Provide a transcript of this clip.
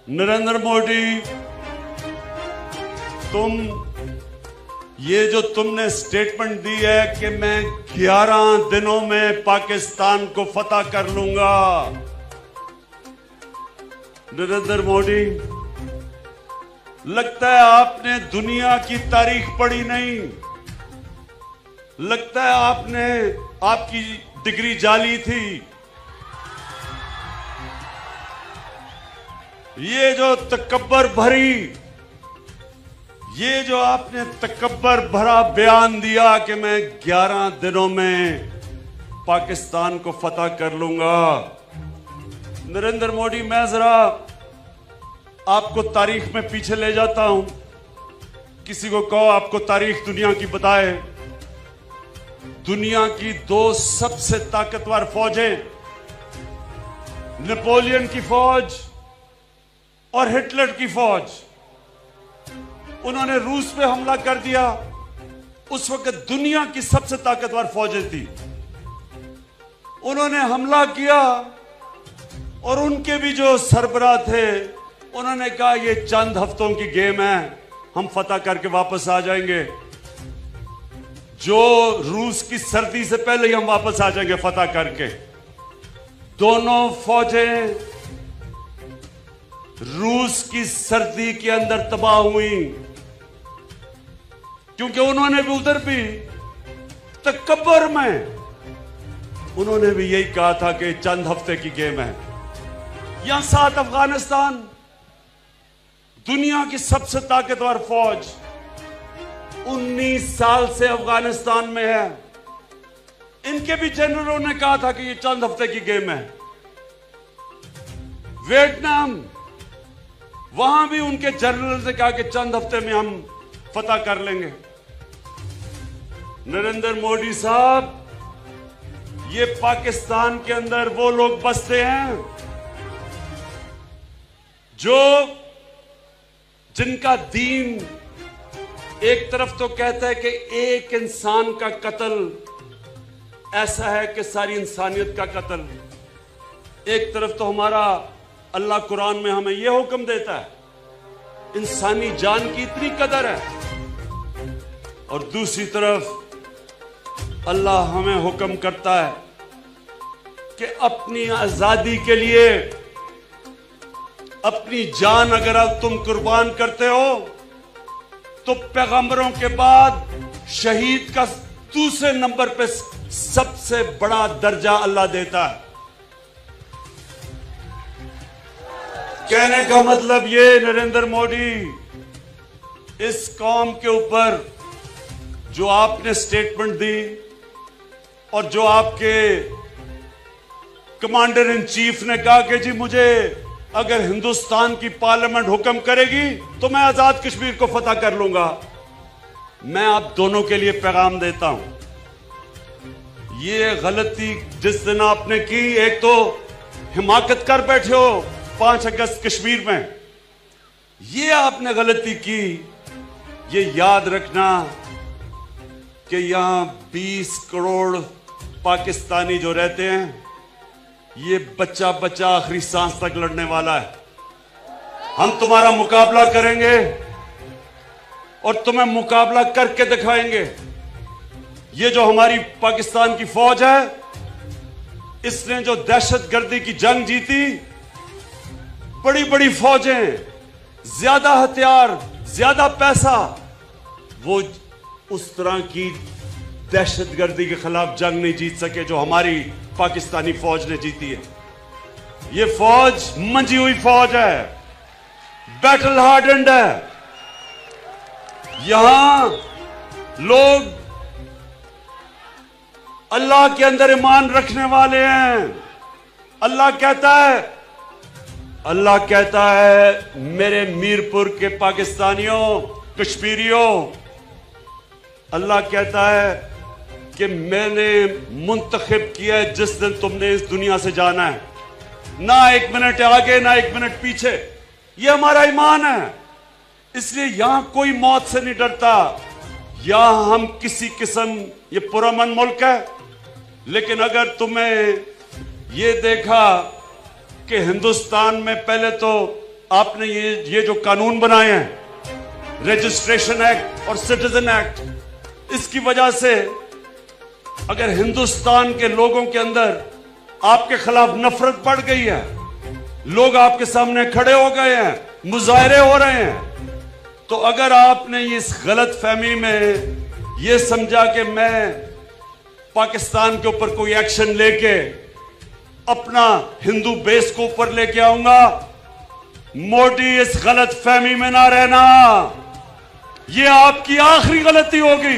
नरेंद्र मोदी, ये जो तुमने स्टेटमेंट दी है कि मैं 11 दिनों में पाकिस्तान को फतह कर लूंगा। नरेंद्र मोदी, लगता है आपने दुनिया की तारीख पढ़ी नहीं। लगता है आपकी डिग्री जाली थी। ये जो आपने तकब्बर भरा बयान दिया कि मैं 11 दिनों में पाकिस्तान को फतह कर लूंगा। नरेंद्र मोदी, मैं जरा आपको तारीख में पीछे ले जाता हूं। किसी को कहो आपको तारीख दुनिया की बताए। दुनिया की 2 सबसे ताकतवर फौजें, नेपोलियन की फौज और हिटलर की फौज, उन्होंने रूस पे हमला कर दिया। उस वक्त दुनिया की सबसे ताकतवर फौजें थी। उन्होंने हमला किया और उनके भी जो सरबराह थे उन्होंने कहा ये चंद हफ्तों की गेम है, हम फतह करके वापस आ जाएंगे। जो रूस की सर्दी से पहले ही हम वापस आ जाएंगे फतह करके। दोनों फौजें रूस की सर्दी के अंदर तबाह हुई, क्योंकि उन्होंने भी उधर भी तकब्बर में उन्होंने भी यही कहा था कि चंद हफ्ते की गेम है। यहां साथ अफगानिस्तान, दुनिया की सबसे ताकतवर फौज, 19 साल से अफगानिस्तान में है। इनके भी जनरलों ने कहा था कि ये चंद हफ्ते की गेम है। वियतनाम, वहां भी उनके जनरल ने कहा कि चंद हफ्ते में हम फतह कर लेंगे। नरेंद्र मोदी साहब, ये पाकिस्तान के अंदर वो लोग बसते हैं जिनका दीन एक तरफ तो कहता है कि एक इंसान का कत्ल ऐसा है कि सारी इंसानियत का कत्ल, एक तरफ तो हमारा अल्लाह कुरान में हमें यह हुक्म देता है इंसानी जान की इतनी कदर है, और दूसरी तरफ अल्लाह हमें हुक्म करता है कि अपनी आजादी के लिए अपनी जान अगर अब तुम कुर्बान करते हो तो पैगंबरों के बाद शहीद का दूसरे नंबर पे सबसे बड़ा दर्जा अल्लाह देता है। कहने का मतलब ये, नरेंद्र मोदी, इस कौम के ऊपर जो आपने स्टेटमेंट दी और जो आपके कमांडर इन चीफ ने कहा कि जी मुझे अगर हिंदुस्तान की पार्लियामेंट हुक्म करेगी तो मैं आजाद कश्मीर को फतह कर लूंगा, मैं आप दोनों के लिए पैगाम देता हूं। ये गलती जिस दिन आपने की, एक तो हिमाकत कर बैठे हो 5 अगस्त कश्मीर में, ये आपने गलती की। ये याद रखना कि यहां 20 करोड़ पाकिस्तानी जो रहते हैं, ये बच्चा बच्चा आखिरी सांस तक लड़ने वाला है। हम तुम्हारा मुकाबला करेंगे और तुम्हें मुकाबला करके दिखाएंगे। ये जो हमारी पाकिस्तान की फौज है, इसने जो दहशतगर्दी की जंग जीती, बड़ी बड़ी फौजें, ज्यादा हथियार, ज्यादा पैसा, वो उस तरह की दहशतगर्दी के खिलाफ जंग नहीं जीत सके जो हमारी पाकिस्तानी फौज ने जीती है। ये फौज मंजी हुई फौज है, बैटल हार्डेंड है। यहां लोग अल्लाह के अंदर ईमान रखने वाले हैं। अल्लाह कहता है मेरे मीरपुर के पाकिस्तानियों, कश्मीरियों, अल्लाह कहता है कि मैंने मुंतखब किया है जिस दिन तुमने इस दुनिया से जाना है, ना 1 मिनट आगे ना 1 मिनट पीछे। ये हमारा ईमान है, इसलिए यहां कोई मौत से नहीं डरता। यहां हम किसी किस्म, ये पुरअमन मुल्क है, लेकिन अगर तुम्हें ये देखा कि हिंदुस्तान में पहले तो आपने ये जो कानून बनाए हैं, रजिस्ट्रेशन एक्ट और सिटीजन एक्ट, इसकी वजह से अगर हिंदुस्तान के लोगों के अंदर आपके खिलाफ नफरत बढ़ गई है, लोग आपके सामने खड़े हो गए हैं, मुजाहरे हो रहे हैं, तो अगर आपने इस गलत फहमी में यह समझा कि मैं पाकिस्तान के ऊपर कोई एक्शन लेके अपना हिंदू बेस को ऊपर लेके आऊंगा, मोदी इस गलत फहमी में ना रहना, यह आपकी आखिरी गलती होगी।